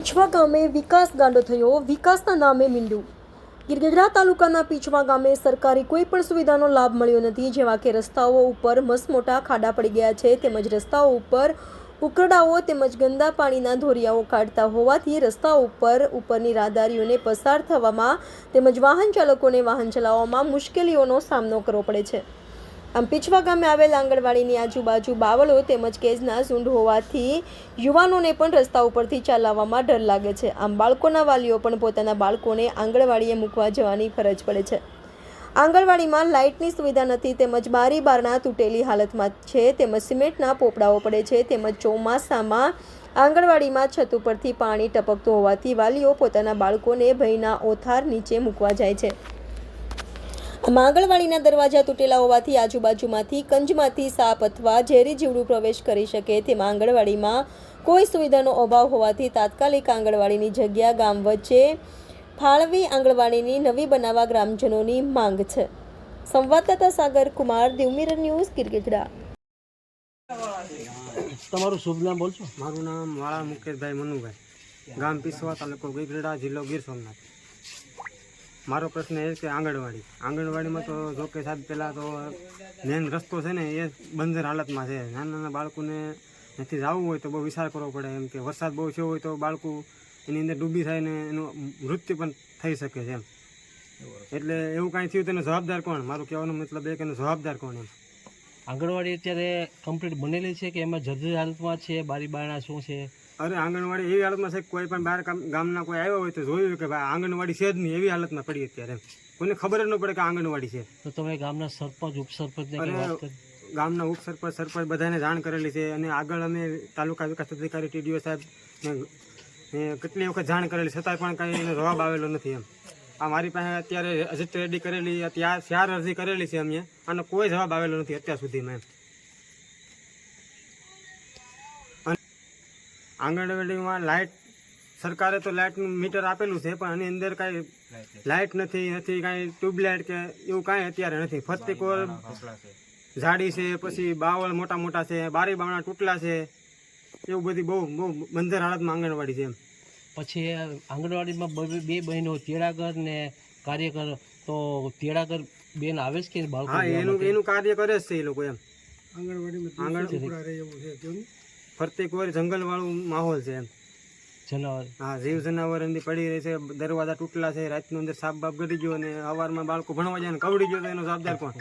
પીછવા ગામે વિકાસ ગાંડો થયો, વિકાસના નામે મીંડું। ગીરગઢડા તાલુકાના પીછવા ગામે સરકારી કોઈ પણ સુવિધાનો લાભ મળ્યો નથી, જેવા કે રસ્તાઓ ઉપર મસમોટા ખાડા પડી ગયા છે, તેમજ રસ્તાઓ ઉપર ઉકરડાઓ તેમજ ગંદા પાણીના ધોરિયાઓ કાઢતા હોવાથી રસ્તાઓ ઉપરની રાહદારીઓને પસાર થવામાં તેમજ વાહન ચાલકોને વાહન ચલાવવામાં મુશ્કેલીઓનો સામનો કરવો પડે છે। આમ પીછવા ગામે આવેલ આંગણવાડીની આજુબાજુ બાવળો તેમજ કેજના ઝુંડ હોવાથી યુવાનોને પણ રસ્તા ઉપરથી ચાલવામાં ડર લાગે છે। આમ બાળકોના વાલીઓ પણ પોતાના બાળકોને આંગણવાડીએ મૂકવા જવાની ફરજ પડે છે। આંગણવાડીમાં લાઇટની સુવિધા નથી, તેમજ બારી બારણા તૂટેલી હાલતમાં છે, તેમજ સિમેન્ટના પોપડાઓ પડે છે, તેમજ ચોમાસામાં આંગણવાડીમાં છત ઉપરથી પાણી ટપકતું હોવાથી વાલીઓ પોતાના બાળકોને ભયના ઓથાર નીચે મૂકવા જાય છે। આંગણવાડીના દરવાજા તૂટેલા હોવાથી આજુબાજુમાંથી કંજમાંથી સાપ અથવા ઝેરી જીવડું પ્રવેશ કરી શકે, તેમાં આંગણવાડીમાં કોઈ સુવિધાનો અભાવ હોવાથી તાત્કાલિક આંગણવાડીની જગ્યા ગામ વચ્ચે ફાળવી આંગણવાડીની નવી બનાવવા ગ્રામજનોની માંગ છે। સંવાદદાતા સાગર કુમાર, દેવમિરર ન્યૂઝ, ગીરગઢડા। તમારું શુભ નામ બોલશો? મારું નામ વાળા મુકેશભાઈ મનુભાઈ, ગામ પીછવા, તાલુકો ગીરગઢડા, જિલ્લો ગીર સોમનાથ। મારો પ્રશ્ન એ છે આંગણવાડીમાં તો જો કે સાહેબ પહેલાં તો મેન રસ્તો છે ને એ બંજર હાલતમાં છે। નાના નાના બાળકોને નથી જવું હોય તો બહુ વિચાર કરવો પડે, એમ કે વરસાદ બહુ થયો હોય તો બાળકો એની અંદર ડૂબી થાય ને એનું મૃત્યુ પણ થઈ શકે છે એમ। એટલે એવું કાંઈ થયું તેનો જવાબદાર કોણ? મારું કહેવાનો મતલબ એ કે એનો જવાબદાર કોણ એમ। આંગણવાડી અત્યારે કમ્પ્લીટ બનેલી છે કે એમાં જર્જર હાલતમાં છે? બારી બારણા શું છે? અરે આંગણવાડી એવી હાલતમાં છે, કોઈ પણ બહાર ગામના કોઈ આવ્યો હોય તો જોયું કે ભાઈ આંગણવાડી છે જ નહીં, એવી હાલતમાં પડી અત્યારે એમ। કોઈને ખબર જ ન પડે કે આંગણવાડી છે। તો તમે ગામના સરપંચ ઉપસરપંચને કંઈ વાત કરી? ગામના ઉપસરપંચ સરપંચ બધાને જાણ કરેલી છે, અને આગળ અમે તાલુકા વિકાસ અધિકારી ટીડીઓ સાહેબ કેટલી વખત જાણ કરેલી, છતાંય પણ કાંઈ એનો જવાબ આવેલો નથી એમ। આ મારી પાસે અત્યારે રજીસ્ટર રેડી કરેલી, ત્યાં 4 અરજી કરેલી છે અમે, આનો કોઈ જવાબ આવેલો નથી અત્યાર સુધીમાં એમ। આંગણવાડીમાં લાઇટ, સરકારે તો લાઇટનું મીટર આપેલું છે, પણ આની અંદર કાંઈ લાઇટ નથી કાંઈ ટ્યુબલાઇટ કે એવું કાંઈ અત્યારે નથી। ફરતી કોર ઝાડી છે, પછી બાવળ મોટા મોટા છે, બારી બારણા તૂટલા છે, એવું બધી બહુ બંજર હાલતમાં આંગણવાડી છે એમ। પછી આંગણવાડીમાં બે બહેનો તેડાગર ને કાર્યકર, તો તેડાગર બેન આવે છે કે બાળકો? હા, એનું કાર્ય કરે છે એ લોકો એમ। આંગણવાડી ફરતી કોર જંગલ વાળું માહોલ છે એમ। જનાવર? હા, જીવ જનાવર અંદર પડી રહે છે, દરવાજા તૂટલા છે, રાતનું અંદર સાપ બાપ ગળી ગયો અને સવારમાં બાળકો ભણવા જાય ને કવડી ગયો તો એનો જવાબદાર કોણ?